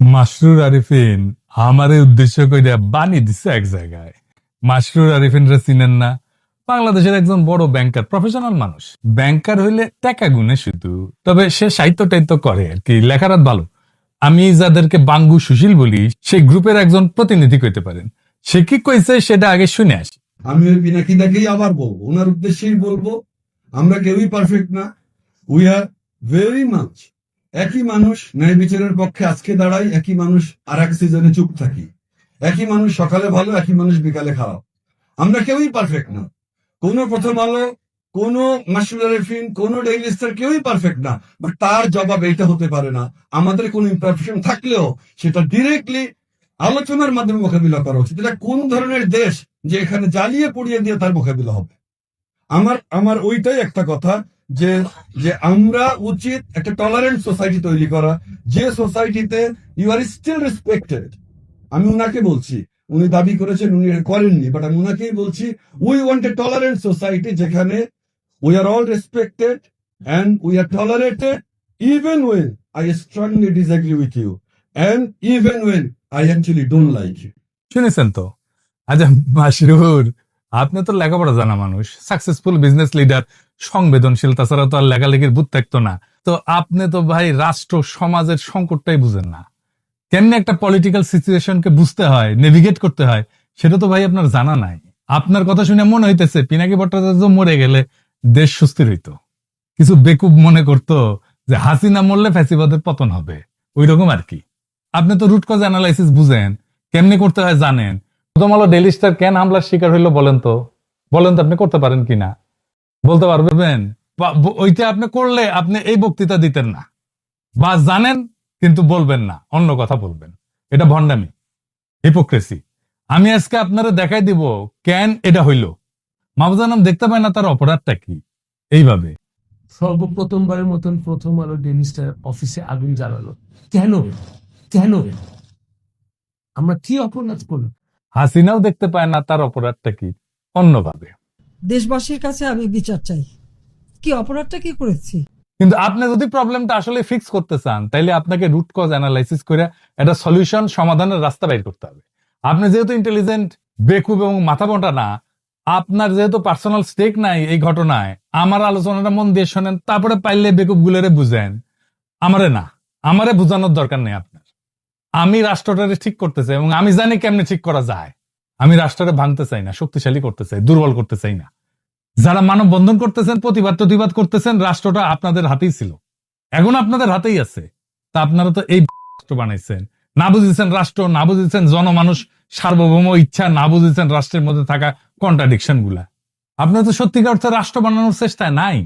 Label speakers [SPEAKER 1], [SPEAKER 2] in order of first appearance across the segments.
[SPEAKER 1] মাসরুর আরিফিন আমারে উদ্দেশ্য কইরা বানি দিছে এক জায়গায়। মাসরুর আরিফিনরা চিনেন না? বাংলাদেশের একজন বড় ব্যাংকার, প্রফেশনাল মানুষ। ব্যাংকার হইলে টাকা গুনে শুধু, তবে সে সাহিত্য টাইত্য করে আর কি, লেখারাত ভালো। আমি যাদেরকে বাঙ্গু সুশীল বলি, সেই গ্রুপের একজন প্রতিনিধি কইতে পারেন। সে কি কইছে সেটা আগে শুনে আসি।
[SPEAKER 2] আমি ওই পিনাকিদাকেই আবার বলবো, ওনার উদ্দেশ্যেই বলবো, আমরা কেউই পারফেক্ট না। উই আর ভেরি মাচ একই মানুষ, ন্যায় বিচারের পক্ষে আজকে দাঁড়াই, একই মানুষ আর এক সিজনে চুপ থাকি, একই মানুষ সকালে ভালো, একই মানুষ বিকালে খারাপ। আমরা কেউই পারফেক্ট না। কোনো প্রথম আলো, কোনো মাসুদ আরিফিন, কোনো ডেইলি স্টার কেউই পারফেক্ট না। বাট তার জবাব এইটা হতে পারে না, আমাদের কোনো ইমপারফেকশন থাকলেও সেটা ডিরেক্টলি আলোচনার মাধ্যমে মোকাবিলা করা উচিত। এটা কোন ধরনের দেশ যে এখানে জ্বালিয়ে পুড়িয়ে দিয়ে তার মোকাবিলা হবে? আমার আমার ওইটাই একটা কথা, যে যে আমরা উচিত একটা টলারেন্ট সোসাইটি তৈরি করা, যে সোসাইটিতে ইউ আর স্টিল রেসপেক্টেড। আমি উনাকে বলছি, উনি দাবি করেছেন, উনি করেননি, বাট আমি উনাকেই বলছি, we want a tolerant society যেখানে we are all respected and we are tolerated, even when I strongly disagree with you and even when I actually don't like you.
[SPEAKER 1] শুনেছেন তো? আচ্ছা মাসরুর, আপনি তো লেখাপড়া জানা মানুষ, সাকসেসফুল বিজনেস লিডার, সংবেদনশীল, তাছাড়া তো আর লেখালেখির বুদ্ধ থাকতো না। তো আপনি তো ভাই রাষ্ট্র সমাজের সংকটটাই বুঝেন না। কেমনি একটা পলিটিক্যাল সিচুয়েশনকে বুঝতে হয়, নেভিগেট করতে হয়, সেটা তো ভাই আপনার জানা নাই। আপনার কথা শুনে মনে হইতেছে পিনাকি ভট্টাচার্য মরে গেলে দেশ সুস্থির হইতো। কিছু বেকুব মনে করতো যে হাসিনা মরলে ফ্যাসিবাদের পতন হবে, ওই রকম আর কি। আপনি তো রুট কজ অ্যানালাইসিস বুঝেন, কেমনি করতে হয় জানেন। প্রথম আলো ডেইলি স্টার কেন হামলার শিকার হইলো বলেন তো? বলেন তো আপনি করতে পারেন কিনা, বলতে পারবেন? ওইটা আপনি করলে আপনি এই বক্তৃতা দিতেন না, বা জানেন কিন্তু বলবেন না, অন্য কথা বলবেন। এটা ভণ্ডামি, হিপোক্রেসি। আমি আজকে আপনারা দেখাই দিব কেন এটা হইল। মাহবুজানাম দেখতে পায় না তার অপরাধটা কি। এইভাবে
[SPEAKER 3] সর্বপ্রথমবারের মতন প্রথম আলো ডেইলি স্টার অফিসে আগুন জ্বালালো কেন? কেন? আমরা কি অপরাধ করলাম?
[SPEAKER 1] হাসিনাও দেখতে পায় না তার অপরাধটা কি, অন্যভাবে।
[SPEAKER 4] দেশবাসীর কাছে আমি বিচার চাই, কি অপরাধটা কি করেছি।
[SPEAKER 1] কিন্তু আপনি যদি প্রবলেমটা আসলে ফিক্স করতে চান, তাইলে আপনাকে রুট কজ অ্যানালাইসিস করে একটা সলিউশন, সমাধানের রাস্তা বের করতে হবে। আপনি যেহেতু ইন্টেলিজেন্ট, বেকুব এবং মাথা মোটা না, আপনার যেহেতু পার্সোনাল স্টেক নাই এই ঘটনায়, আমার আলোচনাটা মন দিয়ে শোনেন, তারপরে পাইলে বেকুব গুলোরে বুঝেন, আমারে না। আমারে বুঝানোর দরকার নেই আপনার। আমি রাষ্ট্রটারে ঠিক করতে চাই এবং আমি জানি কেমনে ঠিক করা যায়। আমি রাষ্ট্রটা ভাঙতে চাই না, শক্তিশালী করতে চাই, দুর্বল করতে চাই না। যারা মানব বন্ধন করতেছেন, প্রতিবাদ করতেছেন, রাষ্ট্রটা আপনাদের হাতেই ছিল, এখন আপনাদের হাতেই আছে। তা আপনারা তো এই রাষ্ট্র বানাইছেন, না বুঝেছেন রাষ্ট্র, না বুঝেছেন জনমানুষ সার্বভৌম ইচ্ছা, না বুঝেছেন রাষ্ট্রের মধ্যে থাকা কন্ট্রাডিকশন গুলা। আপনারা তো সত্যিকার অর্থে রাষ্ট্র বানানোর চেষ্টায় নাই,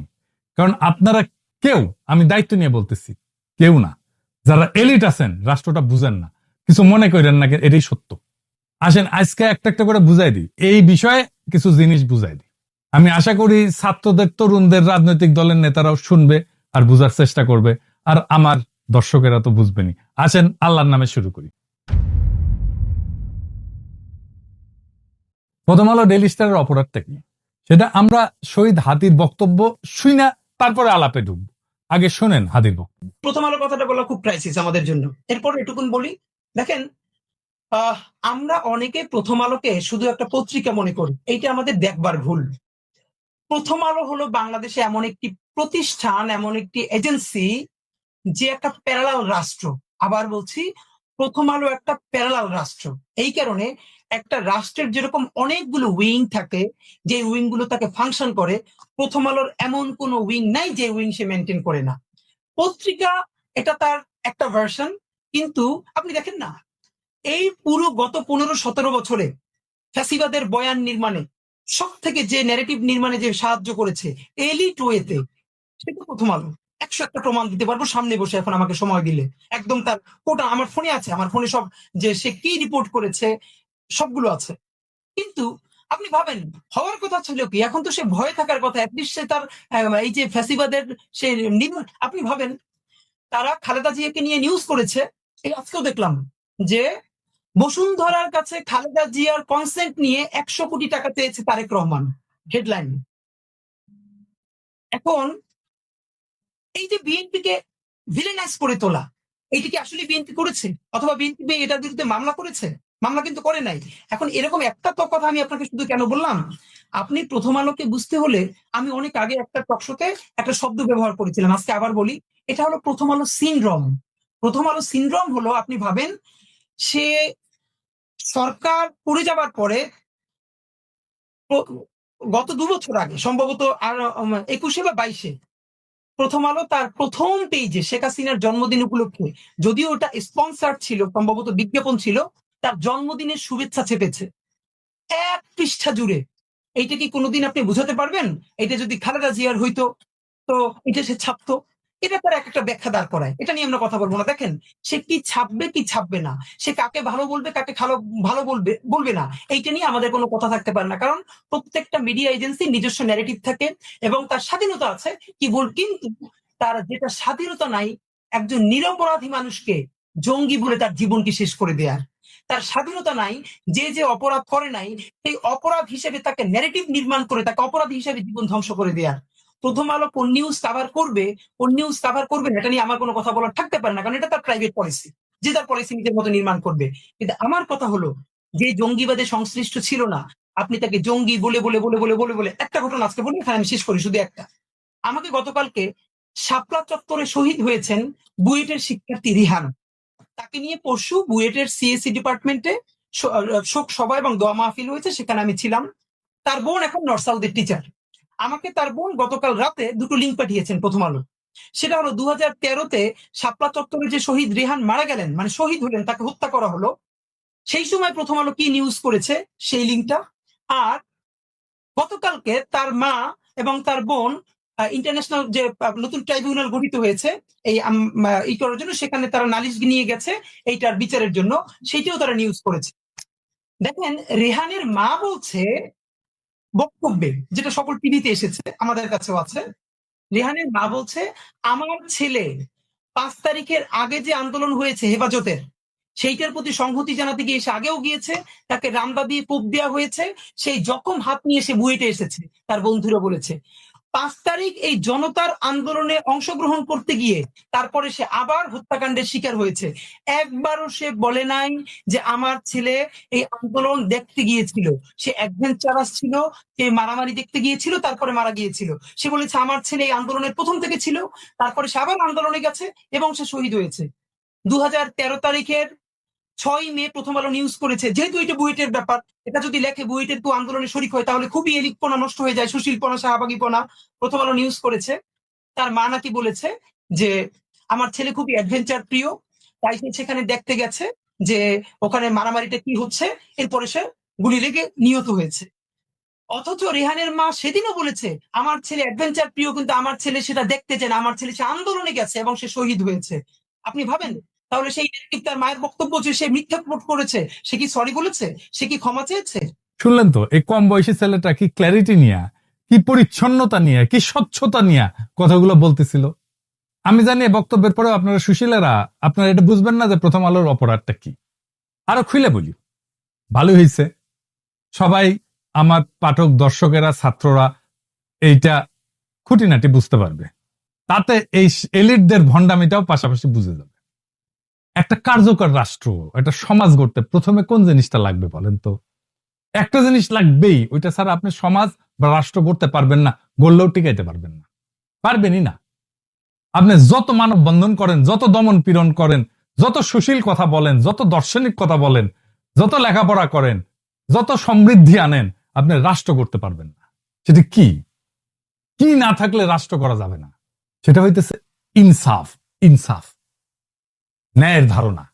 [SPEAKER 1] কারণ আপনারা কেউ, আমি দায়িত্ব নিয়ে বলতেছি, কেউ না, যারা এলিট আছেন রাষ্ট্রটা বুঝেন না। কিছু মনে করেন না, এটাই সত্য। আসেন আজকে একটা একটা করে বুঝাই দিই, এই বিষয়ে কিছু জিনিস বুঝাই দিই। আমি আশা করি ছাত্রদের, তরুণদের, রাজনৈতিক দলের নেতারাও শুনবে আর বুঝার চেষ্টা করবে, আর আমার দর্শকেরা তো বুঝবেনই। আসেন আল্লাহর নামে শুরু করি। প্রথম আলো ডেইলি স্টারের অপরাধটা কি সেটা আমরা শহীদ হাদির বক্তব্য শুই না, তারপরে আলাপে ঢুকবো। আগে শোনেন হাদির বক্তব্য।
[SPEAKER 5] প্রথম আলো কথাটা বলা খুব ক্রাইসিস আমাদের জন্য। এরপর এটুকুন বলি, দেখেন, আমরা অনেকে প্রথম আলোকে শুধু একটা পত্রিকা মনে করি, এইটা আমাদের দেখবার ভুল। প্রথম আলো হলো বাংলাদেশে এমন একটি প্রতিষ্ঠান, এমন একটি এজেন্সি, যে একটা প্যারালাল রাষ্ট্র। আবার বলছি, প্রথম আলো একটা প্যারালাল রাষ্ট্র। এই কারণে একটা রাষ্ট্রের যেরকম অনেকগুলো উইং থাকে, যে উইং গুলো তাকে ফাংশন করে, প্রথম আলোর এমন কোনো উইং নাই যে উইং সে মেনটেন করে না। পত্রিকা এটা তার একটা ভার্সন, কিন্তু আপনি দেখেন না, এই পুরো গত 15-17 বছরে ফ্যাসিবাদের বয়ান নির্মাণে সব থেকে যে ন্যারেটিভ নির্মাণে যে সাহায্য করেছে এলিট ওয়েতে, সেটা প্রথম আলো। 101টা প্রমাণ দিতে পারবো সামনে বসে, এখন আমাকে সময় দিলে। একদম তার কোটা আমার ফোনে আছে, আমার ফোনে সব, যে সে কি রিপোর্ট করেছে সবগুলো আছে। কিন্তু আপনি ভাবেন, হওয়ার কথা ছিল কি, এখন তো সে ভয়ে থাকার কথা, অ্যাটলিস্ট সে তার এই যে ফ্যাসিবাদের সে আপনি ভাবেন, তারা খালেদা জিয়াকে নিয়ে নিউজ করেছে। এই আজকেও দেখলাম যে বসুন্ধরার কাছে খালেদা জিয়ার কনসেন্ট নিয়ে 100 কোটি টাকা চেয়েছে তারেক রহমান, হেডলাইন। এখন এই যে বিএনপিকে ভিলেনাইজ করে তোলা, এইটা কি আসলে বিএনপি করেছে, অথবা বিএনপি এটার বিরুদ্ধে মামলা করেছে? মামলা কিন্তু করে নাই। এখন এরকম একটা তো কথা আমি আপনাকে শুধু কেন বললাম, আপনি প্রথম আলোকে বুঝতে হলে আমি অনেক আগে একটা টকশোতে একটা শব্দ ব্যবহার করেছিলাম, আজকে আবার বলি, এটা হলো প্রথম আলো সিনড্রোম। প্রথম আলো সিনড্রোম হলো, আপনি ভাবেন, সে সরকার পড়ে যাবার পরে গত 2 বছর আগে সম্ভবত, আর 21-এ বা 22-এ, প্রথম আলো তার প্রথম পেজে শেখ হাসিনার জন্মদিন উপলক্ষে, যদিও ওটা স্পন্সার ছিল, সম্ভবত বিজ্ঞাপন ছিল, তার জন্মদিনের শুভেচ্ছা চেপেছে 1 পৃষ্ঠা জুড়ে। এইটা কি কোনোদিন আপনি বুঝাতে পারবেন? এটা যদি খালেদা জিয়ার হইতো, তো এটা সে ছাপতো। এটা তার একটা ব্যাখ্যা দাঁড় করায়, এটা নিয়ে আমরা কথা বলবো না। দেখেন, সে কি ছাপবে কি ছাপবে না, সে কাকে ভালো বলবে কাকে ভালো বলবে বলবে না, এইটা নিয়ে আমাদের কোনো কথা থাকতে পারে না, কারণ প্রত্যেকটা মিডিয়া এজেন্সি নিজস্ব ন্যারেটিভ থাকে এবং তার স্বাধীনতা আছে। কিন্তু তার যেটা স্বাধীনতা নাই, একজন নিরপরাধী মানুষকে জঙ্গি বলে তার জীবনকে শেষ করে দেয়ার। তার স্বাধীনতা নাই যে অপরাধ করে নাই সেই অপরাধ হিসেবে তাকে ন্যারেটিভ নির্মাণ করে তাকে অপরাধী হিসেবে জীবন ধ্বংস করে দেয়ার। প্রথম আলো কোন নিউজ কাভার করবে, কোন নিউজ কাভার করবে না, এটা নিয়ে আমার কোনো কথা বলার থাকতে পারে না, কারণ এটা তার প্রাইভেট পলিসি, যে তার পলিসি নিজের মতো নির্মাণ করবে। কিন্তু আমার কথা হলো, যে জঙ্গিবাদে সংশ্লিষ্ট ছিল না, আপনি তাকে জঙ্গি বলে বলে বলে বলে বলে বলে একটা ঘটনা আজকে বলি, এখানে আমি শেষ করি শুধু একটা। আমাকে গতকালকে শাপলা চত্বরে শহীদ হয়েছেন বুয়েটের শিক্ষার্থী রিহান, তাকে নিয়ে পরশু বুয়েটের সিএসসি ডিপার্টমেন্টে শোক সভা এবং দোয়া মাহফিল হয়েছে, সেখানে আমি ছিলাম। তার বোন এখন নর্থ সাউথের টিচার। আমাকে তার বোন গতকাল রাতে 2টো লিঙ্ক পাঠিয়েছেন প্রথম আলো। সেটা হলো 2013-তে শাপলা চত্বরে যে শহীদ রেহান মারা গেলেন, মানে শহীদ হলেন, তাকে হত্যা করা হলো, সেই সময় প্রথম আলো কি নিউজ করেছে সেই লিঙ্কটা। আর গতকালকে তার মা এবং তার বোন ইন্টারন্যাশনাল যে নতুন ট্রাইব্যুনাল গঠিত হয়েছে এই করার জন্য, সেখানে তারা নালিশ নিয়ে গেছে এইটার বিচারের জন্য, সেইটাও তারা নিউজ করেছে। দেখেন, রেহানের মা বলছে বক্তব্যে, যেটা সকল টিভিতে এসেছে, আমাদের কাছেও আছে, রেহানের মা বলছে, আমার ছেলে 5 তারিখের আগে যে আন্দোলন হয়েছে হেফাজতের, সেইটার প্রতি সংহতি জানাতে গিয়ে সে আগেও গিয়েছে, তাকে রামদা দিয়ে কোপ দেওয়া হয়েছে, সেই জখম হাত নিয়ে সে বুয়েটে এসেছে, তার বন্ধুরা বলেছে। 5 তারিখ এই জনতার আন্দোলনে অংশগ্রহণ করতে গিয়ে তারপরে সে আবার হত্যাকাণ্ডের শিকার হয়েছে। একবারও সে বলে নাই যে আমার ছেলে এই আন্দোলন দেখতে গিয়েছিল, সে অ্যাডভেঞ্চারাস ছিল, সে মারামারি দেখতে গিয়েছিল, তারপরে মারা গিয়েছিল। সে বলেছে আমার ছেলে এই আন্দোলনের প্রথম থেকে ছিল, তারপরে সে আবার আন্দোলনে গেছে এবং সে শহীদ হয়েছে। 2013 তারিখের 6 মে প্রথম আলো নিউজ করেছে, যেহেতু এটা বুয়েটের ব্যাপার, এটা যদি লেখে বুয়েটের কেউ আন্দোলনে শরিক হয় তাহলে খুবই এলিকপনা নষ্ট হয়ে যায়, সুশীলপনা শাহবাগীপনা। প্রথম আলো নিউজ করেছে, তার মা নাকি বলেছে যে আমার ছেলে খুবই অ্যাডভেঞ্চার প্রিয়, তাই সে সেখানে দেখতে গেছে যে ওখানে মারামারিটা কি হচ্ছে, এরপরে সে গুলি লেগে নিহত হয়েছে। অথচ রেহানের মা সেদিনও বলেছে আমার ছেলে অ্যাডভেঞ্চার প্রিয়, কিন্তু আমার ছেলে সেটা দেখতে চায় না, আমার ছেলে সে আন্দোলনে গেছে এবং সে শহীদ হয়েছে। আপনি ভাবেন, তাহলে সেই তার মায়ের বক্তব্য যে সে মিথ্যা করেছে, সে কি সরি বলেছে, সে কি ক্ষমা চেয়েছে?
[SPEAKER 1] শুনলেন তো, এই কম বয়সী ছেলেটা কি ক্ল্যারিটি নিয়ে, কি পরিচ্ছন্নতা নিয়ে, কি স্বচ্ছতা নিয়ে কথাগুলো বলতেছিল। আমি জানি বক্তব্যের পরেও আপনারা সুশীলেরা আপনারা এটা বুঝবেন না যে প্রথম আলোর অপরাধটা কি। আরো খুলে বলি, ভালো হয়েছে সবাই আমার পাঠক দর্শকেরা ছাত্ররা এইটা খুঁটিনাটি বুঝতে পারবে, তাতে এই এলিটদের ভণ্ডামিটাও পাশাপাশি বুঝে যাবে। একটা কার্যকর রাষ্ট্র, একটা সমাজ গড়তে প্রথমে কোন জিনিসটা লাগবে বলেন তো? একটা জিনিস লাগবেই, ওইটা ছাড়া আপনি সমাজ বা রাষ্ট্র গড়তে পারবেন না, গড়লেও টিকাইতে পারবেন না, পারবেনই না। আপনি যত মানব বন্ধন করেন, যত দমন পীড়ন করেন, যত সুশীল কথা বলেন, যত দার্শনিক কথা বলেন, যত লেখাপড়া করেন, যত সমৃদ্ধি আনেন, আপনি রাষ্ট্র করতে পারবেন না। সেটা কি কি না থাকলে রাষ্ট্র করা যাবে না, সেটা হইতেছে ইনসাফ। ইনসাফ, ন্যায়ের ধারণা।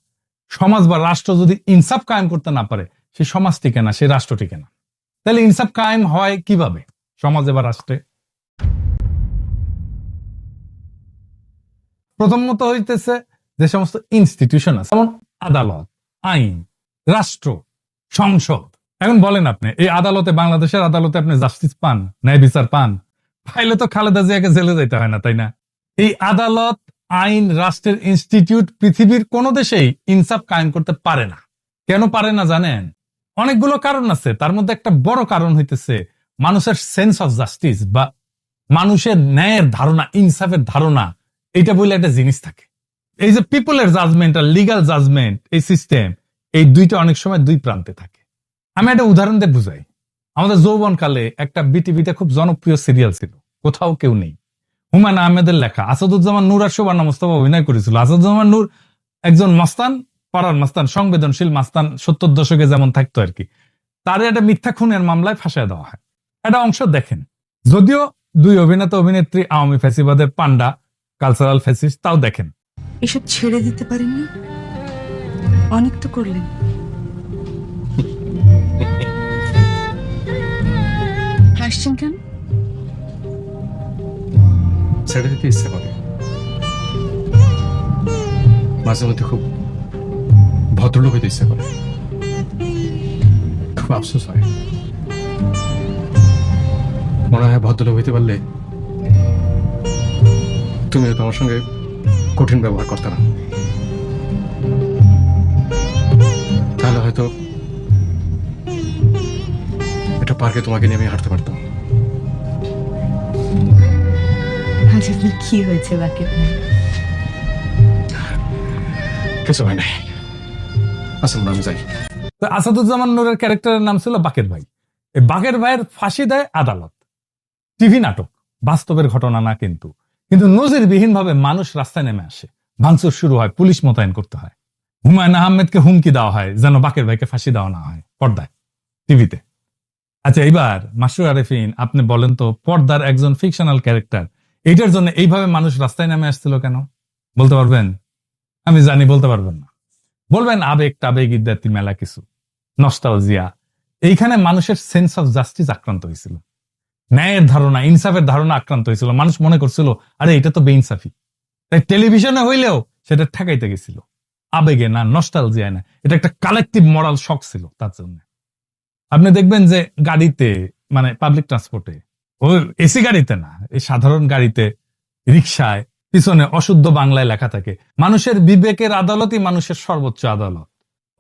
[SPEAKER 1] সমাজ বা রাষ্ট্র যদি ইনসাফ কায়েম করতে না পারে, সে সমাজ টিকে না, সে রাষ্ট্র টিকে না। তাহলে ইনসাফ কায়েম হয় কিভাবে সমাজে বা রাষ্ট্রে? প্রথমত হইতেছে যে সমস্ত ইনস্টিটিউশন আছে, যেমন আদালত, আইন, রাষ্ট্র, সংসদ। এখন বলেন আপনি এই আদালতে, বাংলাদেশের আদালতে আপনি জাস্টিস পান, ন্যায় বিচার পান? পাইলে তো খালেদা জিয়াকে জেলে যাইতে হয় না, তাই না? এই আদালত, আইন, রাষ্ট্রের ইনস্টিটিউট পৃথিবীর কোন দেশেই ইনসাফ কায়েম করতে পারে না। কেন পারে না জানেন? অনেকগুলো কারণ আছে, তার মধ্যে একটা বড় কারণ হইতেছে মানুষের সেন্স অফ জাস্টিস বা মানুষের ন্যায়ের ধারণা, ইনসাফের ধারণা, এটা বলে একটা জিনিস থাকে। এই যে পিপলের জাজমেন্ট আর লিগাল জাজমেন্ট, এই সিস্টেম, এই দুইটা অনেক সময় দুই প্রান্তে থাকে। আমি একটা উদাহরণ দিয়ে বুঝাই। আমাদের যৌবনকালে একটা বিটিভিতে খুব জনপ্রিয় সিরিয়াল ছিল, কোথাও কেউ নেই। হুমায়ুন আহমেদের লেখা, আসাদুজ্জামান নূর আর শোভানা মোস্তফা অভিনয় করেছিল। আসাদুজ্জামান নূর একজন মাস্তান, পাড়ার মাস্তান, সংবেদনশীল মাস্তান, 70 দশকে যেমন থাকতো আর কি। তার একটা মিথ্যা খুনের মামলায় ফাঁসায় দেওয়া হয়। একটা অংশ দেখেন, যদিও দুই অভিনেতা অভিনেত্রী আওয়ামী ফ্যাসিবাদের পান্ডা, কালচারাল ফ্যাসিস্ট, তাও দেখেন।
[SPEAKER 6] এসব ছেড়ে দিতে পারেননি? অনেক তো করলেন। হাসছেন কেন?
[SPEAKER 7] ছেড়ে দিতে ইচ্ছে করে, মাঝে মধ্যে খুব ভদ্রলোক হইতে ইচ্ছে করে, খুব আফসোস হয়। মনে হয় ভদ্রলোক হইতে পারলে তুমি হয়তো আমার সঙ্গে কঠিন ব্যবহার করতে না, তাহলে হয়তো একটা পার্কে তোমাকে নিয়ে আমি হাঁটতে পারতাম।
[SPEAKER 6] আজ আপনার কি হয়েছে বাকি?
[SPEAKER 7] কিছু হয় নাই। আচ্ছা আমি যাই।
[SPEAKER 1] তো আসাদুজ্জামান নূরের ক্যারেক্টারের নাম ছিল বাকের ভাই। এই বাকের ভাইয়ের ফাঁসি দেয় আদালত। টিভি নাটক, বাস্তবের ঘটনা না কিন্তু। কিন্তু নজিরবিহীন ভাবে মানুষ রাস্তায় নেমে আসে, ভাঙচুর শুরু হয়, পুলিশ মোতায়েন করতে হয়। হুমায়ুন আহমেদকে হুমকি দেওয়া হয় যেন বাকের ভাইকে ফাঁসি দেওয়া না হয় পর্দায়, টিভিতে। আচ্ছা, এইবার মাসরুর আরেফিন, আপনি বলেন তো, পর্দার একজন ফিকশনাল ক্যারেক্টার, এইটার জন্য এইভাবে মানুষ রাস্তায় নেমে আসছিল কেন? বলতে পারবেন? আমি জানি বলতে পারবেন না। বলবেন আবেগ টাবেগ ইত্যাদি মেলা কিছু, নস্টালজিয়া। এইখানে মানুষের সেন্স অফ জাস্টিস আক্রান্ত হয়েছিল, ন্যায়ের ধারণা, ইনসাফের ধারণা আক্রান্ত হয়েছিল। মানুষ মনে করছিল আরে এটা তো বেইনসাফি, তাই টেলিভিশনে হইলেও সেটা ঠেকাইতে গেছিল। আবেগে না, নস্টালজিয়ায় না, এটা একটা কালেকটিভ মরাল শক ছিল তার জন্য। আপনি দেখবেন যে গাড়িতে, মানে পাবলিক ট্রান্সপোর্টে, ওই এসি গাড়িতে না, এই সাধারণ গাড়িতে, রিক্সায়, পিছনে অশুদ্ধ বাংলায় লেখা থাকে মানুষের বিবেকের আদালতই মানুষের সর্বোচ্চ আদালত।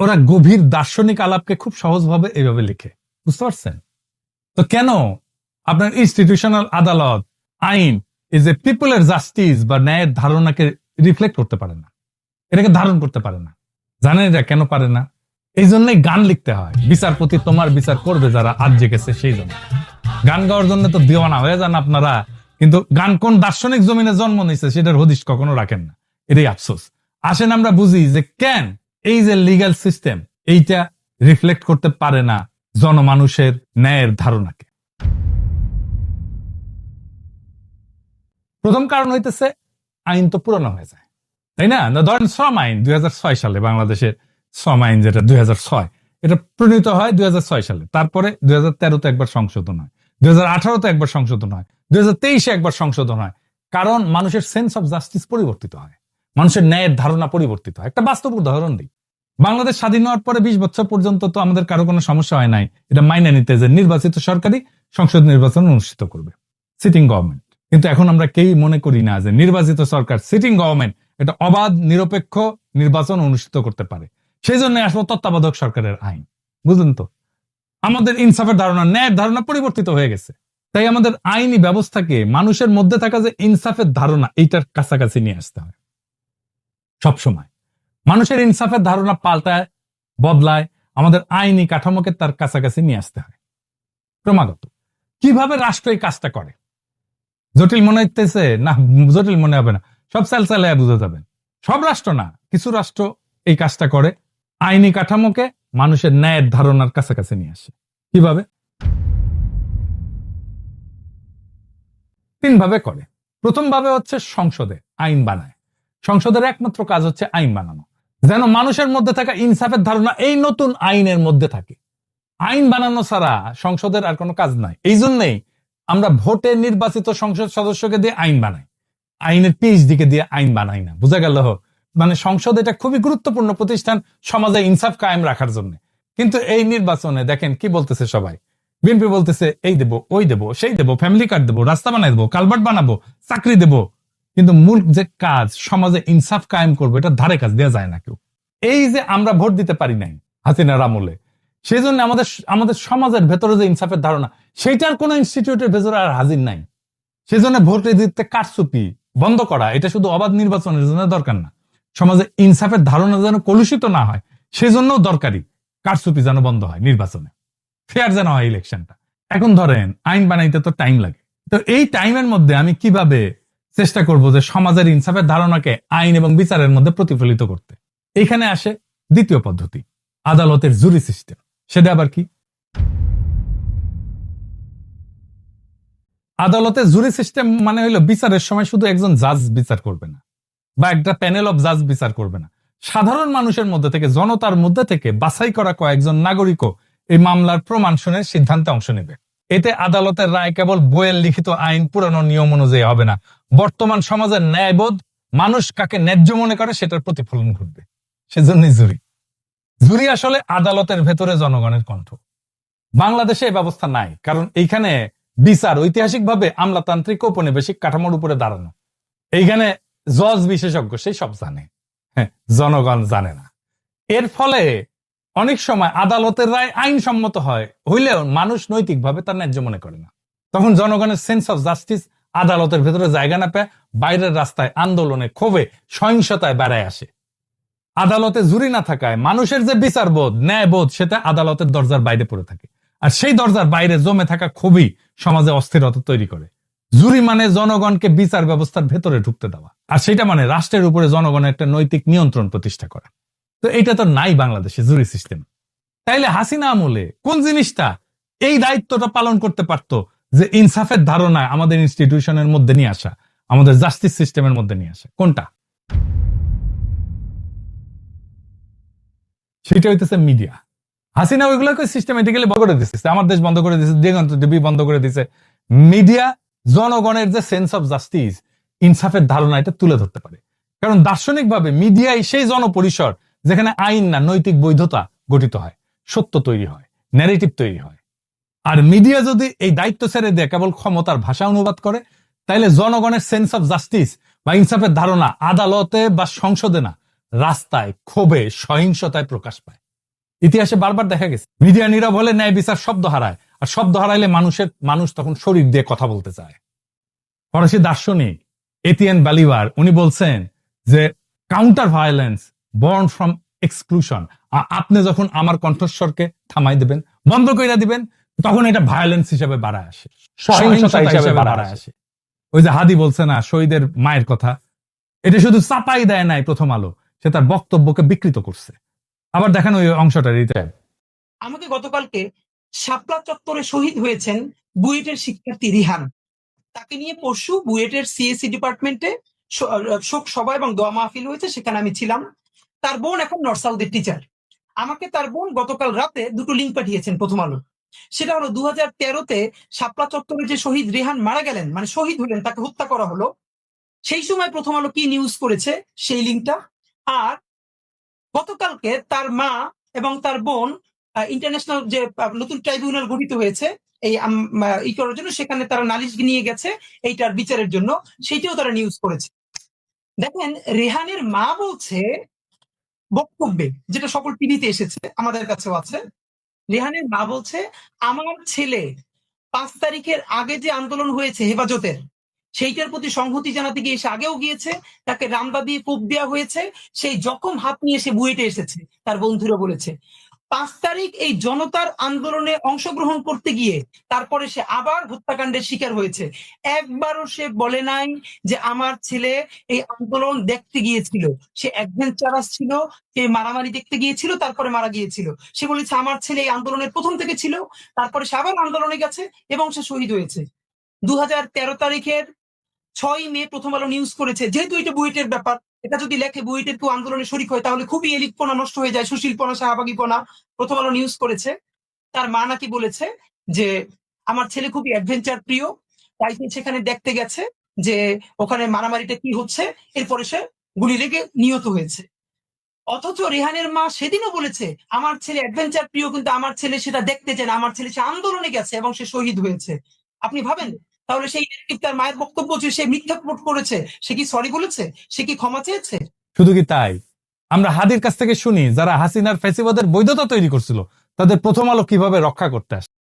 [SPEAKER 1] ওরা গভীর দার্শনিক আলাপকে খুব সহজভাবে এইভাবে লিখে, বুঝতে পারছেন? তো কেন আপনার ইনস্টিটিউশনাল আদালত, আইন, এই যে পিপলের জাস্টিস বা ন্যায়ের ধারণাকে রিফ্লেক্ট করতে পারে না, এটাকে ধারণ করতে পারে না? জানেন এটা কেন পারে না? এই জন্যই গান লিখতে হয়, বিচারপতি তোমার বিচার করবে যারা আজ জেগেছে সেই জন্য। গান গাওয়ার জন্য তো দিওয়ানা হয়ে যান আপনারা, কিন্তু গান কোন দার্শনিক জমিনে জন্ম নিয়েছে সেটার হদিশ কখনো রাখেন না। এটাই আফসোস। আসেন আমরা বুঝি যে কেন এই যে লিগ্যাল সিস্টেম, এইটা রিফ্লেক্ট করতে পারে না জনমানুষের ন্যায়ের ধারণাকে। প্রথম কারণ হইতেছে আইন তো পুরনো হয়ে যায়, তাই না? ধরেন শ্রম আইন 2006 সালে, বাংলাদেশের শ্রম আইন যেটা 2006, এটা প্রণীত হয় 2006 সালে। তারপরে 2013-তে একবার সংশোধন হয়, 2018-তে একবার সংশোধন হয়, 2023-এ একবার সংশোধন হয়। কারণ মানুষের সেন্স অফ জাস্টিস পরিবর্তিত হয়, মানুষের ন্যায়ের ধারণা পরিবর্তিত হয়। একটা বাস্তব উদাহরণ দিই। বাংলাদেশ স্বাধীন হওয়ার পরে 20 বছর পর্যন্ত তো আমাদের কারো কোনো সমস্যা হয় নাই এটা মাইনে নিতে যে নির্বাচিত সরকারি সংসদ নির্বাচন অনুষ্ঠিত করবে, সিটিং গভর্নমেন্ট। কিন্তু এখন আমরা কেউই মনে করি না যে নির্বাচিত সরকার, সিটিং গভর্নমেন্ট, এটা অবাধ নিরপেক্ষ নির্বাচন অনুষ্ঠিত করতে পারে। সেই জন্য আসলে তত্ত্বাবধায়ক সরকারের আইন, বুঝলেন তো? আমাদের ইনসাফের ধারণা, ন্যায়ের ধারণা পরিবর্তিত হয়ে গেছে। তাই আমাদের আইনি ব্যবস্থাকে মানুষের মধ্যে থাকা যে ইনসাফের ধারণা, এইটার কাছাকাছি নিয়ে আসতে হয় সবসময়। মানুষের ইনসাফের ধারণা পাল্টায়, বদলায়, আমাদের আইনি কাঠামোকে তার কাছাকাছি নিয়ে আসতে হয় ক্রমাগত। কিভাবে রাষ্ট্র এই কাজটা করে জটিল মনে হইতেছে না? জটিল মনে হবে না, সব চালায় বুঝে যাবেন। সব রাষ্ট্র না, কিছু রাষ্ট্র এই কাজটা করে, আইনি কাঠামোকে মানুষের ন্যায়ের ধারণার কাছাকাছি নিয়ে আসে। কিভাবে? 3 ভাবে করে। প্রথম ভাবে হচ্ছে সংসদে আইন বানায়। সংসদের একমাত্র কাজ হচ্ছে আইন বানানো, যেন মানুষের মধ্যে থাকা ইনসাফের ধারণা এই নতুন আইনের মধ্যে থাকে। আইন বানানো ছাড়া সংসদের আর কোনো কাজ নাই। এই জন্যই আমরা ভোটে নির্বাচিত সংসদ সদস্যকে দিয়ে আইন বানাই, আইনের পিএইচডিকে দিয়ে আইন বানাই না। বোঝা গেল? মানে সংসদ এটা খুবই গুরুত্বপূর্ণ প্রতিষ্ঠান সমাজে ইনসাফ কায়েম রাখার জন্য। কিন্তু এই নির্বাচনে দেখেন কি বলতেছে সবাই। বিএনপি বলতেছে এই দেবো, ওই দেবো, সেই দেবো, ফ্যামিলি কার্ড দেবো, রাস্তা বানাই দেবো, কালভার্ট বানাবো, চাকরি দেবো। কিন্তু মূল যে কাজ, সমাজে ইনসাফ কায়েম করবো, এটা ধারে কাজ দেওয়া যায় না কেউ। এই যে আমরা ভোট দিতে পারি নাই হাসিনার আমলে, সেই জন্য আমাদের সমাজের ভেতরে যে ইনসাফের ধারণা, সেইটার কোন ইনস্টিটিউটের ভেতরে আর হাজির নাই। সেই জন্য ভোটে দিতে কারচুপি বন্ধ করা, এটা শুধু অবাধ নির্বাচনের জন্য দরকার না, সমাজে ইনসাফের ধারণা যেন কলুষিত না হয়, সেজন্য দরকারি কারচুপি যেন বন্ধ হয় নির্বাচনে, ফেয়ার যেন হয় ইলেকশনটা। এখন ধরেন আইন বানাইতে তো টাইম লাগে, তো এই টাইমের মধ্যে আমি কিভাবে চেষ্টা করব যে সমাজের ইনসাফের ধারণাকে আইন এবং বিচারের মধ্যে প্রতিফলিত করতে? এখানে আসে দ্বিতীয় পদ্ধতি, আদালতের জুরি সিস্টেম। সেটা আবার কি? আদালতের জুরি সিস্টেম মানে হইলো বিচারের সময় শুধু একজন জাজ বিচার করবে না, বা একটা প্যানেল অফ জাজ বিচার করবে না, সাধারণ মানুষের মধ্যে থেকে, জনতার মধ্যে থেকে বাছাই করা কয়েকজন নাগরিকও এই মামলার প্রমাণ শুনে সিদ্ধান্তে অংশ নেবে। এতে আদালতের রায় কেবল বইয়ের লিখিত আইন পুরানো নিয়ম অনুযায়ী হবে না, বর্তমান সমাজের ন্যায়বোধ, মানুষ কাকে ন্যায্য মনে করে সেটার প্রতিফলন ঘটবে। সেজন্যই জুরি। জুরি আসলে আদালতের ভেতরে জনগণের কণ্ঠ। বাংলাদেশে এই ব্যবস্থা নাই, কারণ এইখানে বিচার ঐতিহাসিকভাবে আমলাতান্ত্রিক ঔপনিবেশিক কাঠামোর উপরে দাঁড়ানো। এইখানে জজ বিশেষজ্ঞ সেই সব জানে, জনগণ জানে না। এর ফলে অনেক সময় আদালতের রায় আইনসম্মত হইলেও মানুষ নৈতিকভাবে তার ন্যায্য মনে করে না। তখন জনগণের সেন্স অফ জাস্টিস আদালতের ভেতরে জায়গা না পেয়ে বাইরের রাস্তায়, আন্দোলনে, ক্ষোভে, সহিংসতায় বেড়ায় আসে। আদালতে জুরি না থাকায় মানুষের যে বিচারবোধ, ন্যায়বোধ, সেটা আদালতের দরজার বাইরে পড়ে থাকে। আর সেই দরজার বাইরে জমে থাকা ক্ষোভই সমাজে অস্থিরতা তৈরি করে। জুরি মানে জনগণকে বিচার ব্যবস্থার ভেতরে ঢুকতে দেওয়া, আর সেটা মানে রাষ্ট্রের উপরে জনগণের একটা নৈতিক নিয়ন্ত্রণ প্রতিষ্ঠা করা। তো এটা তো নাই বাংলাদেশে জুরি সিস্টেম। তাইলে হাসিনা আমলে কোন জিনিসটা এই দায়িত্বটা পালন করতে পারতো, যে ইনসাফের ধারণা আমাদের ইনস্টিটিউশনের মধ্যে নিয়ে আসা, আমাদের জাস্টিস সিস্টেমের মধ্যে নিয়ে আসা? কোনটা? সেটা হইতেছে মিডিয়া। হাসিনা ওইগুলোকে সিস্টেমেটিক্যালি বন্ধ করে দিচ্ছে, আমার দেশ বন্ধ করে দিচ্ছে, দিগন্ত টিভি বন্ধ করে দিচ্ছে। মিডিয়া জনগণের যে সেন্স অফ জাস্টিস, ইনসাফের ধারণা, এটা তুলে ধরতে পারে। কারণ দার্শনিকভাবে মিডিয়াই সেই জনপরিসর যেখানে আইন না, নৈতিক বৈধতা গঠিত হয়, সত্য তৈরি হয়, ন্যারেটিভ তৈরি হয়। আর মিডিয়া যদি এই দায়িত্ব ছেড়ে দিয়ে কেবল ক্ষমতার ভাষা অনুবাদ করে, তাইলে জনগণের সেন্স অফ জাস্টিস বা ইনসাফের ধারণা আদালতে বা সংসদে না, রাস্তায়, ক্ষোভে, সহিংসতায় প্রকাশ পায়। ইতিহাসে বারবার দেখা গেছে মিডিয়া নীরব হলে ন্যায় বিচার শব্দ হারায়, আর শব্দ হারাইলে মানুষ তখন শরীর দিয়ে কথা বলতে চায়। ফরাসি দার্শনিক এটিয়েন বালিভার উনি বলছেন যে counter violence born from exclusion. আপনি যখন আমার কণ্ঠস্বরকে থামাই দিবেন, বন্ধ করে দিবেন, তখন এটা ভায়োলেন্স হিসেবে বাড়ায় আসে, সহিংসতা হিসেবে বাড়ায় আসে। ওই যে হাদি বলছে না শহীদের মায়ের কথা, এটা শুধু চাপাই দেয় নাই প্রথম আলো, সে তার বক্তব্যকে বিকৃত করছে। আবার দেখেন ওই অংশটা রিটায়ার।
[SPEAKER 5] আমাকে গতকালকে শাপলা চত্বরে শহীদ হয়েছেন বুয়েটের শিক্ষার্থী রিহান। তাকে নিয়ে পরশু বুয়েটের সিএসসি ডিপার্টমেন্টে শোক সভা এবং দোয়া মাহফিল হয়েছে, সেখানে আমি ছিলাম। তার বোন এখন নর্থ সাউথের টিচার। আমাকে তার বোন গতকাল রাতে দুটো লিঙ্ক পাঠিয়েছেন প্রথম আলো। সেটা হলো 2013-তে শাপলা চত্বরে যে শহীদ রেহান মারা গেলেন, মানে শহীদ হলেন, তাকে হত্যা করা হলো, সেই সময় প্রথম আলো কি নিউজ করেছে সেই লিঙ্কটা। আর গতকালকে তার মা এবং তার বোন ইন্টারন্যাশনাল যে নতুন ট্রাইব্যুনাল গঠিত হয়েছে এই করার জন্য, সেখানে তারা নালিশ নিয়ে গেছে এইটার বিচারের জন্য, সেইটাও তারা নিউজ করেছে। দেখেন রেহানের মা বলছে বক্তব্যে, যেটা সকল টিভিতে এসেছে, আমাদের কাছেও আছে, রেহানের মা বলছে আমার ছেলে 5 তারিখের আগে যে আন্দোলন হয়েছে হেফাজতের, সেইটার প্রতি সংহতি জানাতে গিয়ে সে আগেও গিয়েছে, তাকে রামদা দিয়ে কোপ দেওয়া হয়েছে, সেই জখম হাত নিয়ে সে বুয়েটে এসেছে। তার বন্ধুরা বলেছে 5 তারিখ এই জনতার আন্দোলনে অংশগ্রহণ করতে গিয়ে তারপরে সে আবার হত্যাকাণ্ডের শিকার হয়েছে। একবারও সে বলে নাই যে আমার ছেলে এই আন্দোলন দেখতে গিয়েছিল, সে অ্যাডভেঞ্চারাস ছিল, সে মারামারি দেখতে গিয়েছিল, তারপরে মারা গিয়েছিল। সে বলেছে আমার ছেলে এই আন্দোলনের প্রথম থেকে ছিল, তারপরে সে আবার আন্দোলনে গেছে এবং সে শহীদ হয়েছে। 2013 তারিখের 6 মে প্রথম আলো নিউজ করেছে, যেহেতু এটা বুয়েটের ব্যাপার, এটা যদি লেখে বুয়েটের কেউ আন্দোলনে শরিক হয় তাহলে খুবই এলিটপনা নষ্ট হয়ে যায়, সুশীলপনা, শাহবাগীপনা। প্রথম আলো নিউজ করেছে তার মা নাকি বলেছে যে আমার ছেলে খুবই অ্যাডভেঞ্চার প্রিয়, তাই সে সেখানে দেখতে গেছে যে ওখানে মারামারিটা কি হচ্ছে, এরপরে সে গুলি লেগে নিহত হয়েছে। অথচ রেহানের মা সেদিনও বলেছে আমার ছেলে অ্যাডভেঞ্চার প্রিয়, কিন্তু আমার ছেলে সেটা দেখতে চায় না, আমার ছেলে সে আন্দোলনে গেছে এবং সে শহীদ হয়েছে। আপনি ভাবেন তাহলে সেই তার মায়ের বক্তব্য যে সে মিথ্যা করেছে, সে কি সরি বলেছে, সে কি ক্ষমা চেয়েছে?
[SPEAKER 1] শুধু কি তাই, আমরা হাদির কাছ থেকে শুনি যারা হাসিনার ফ্যাসিবাদের বৈধতা তৈরি করছিল তাদের প্রথম আলো কিভাবে রক্ষা করতে আসে।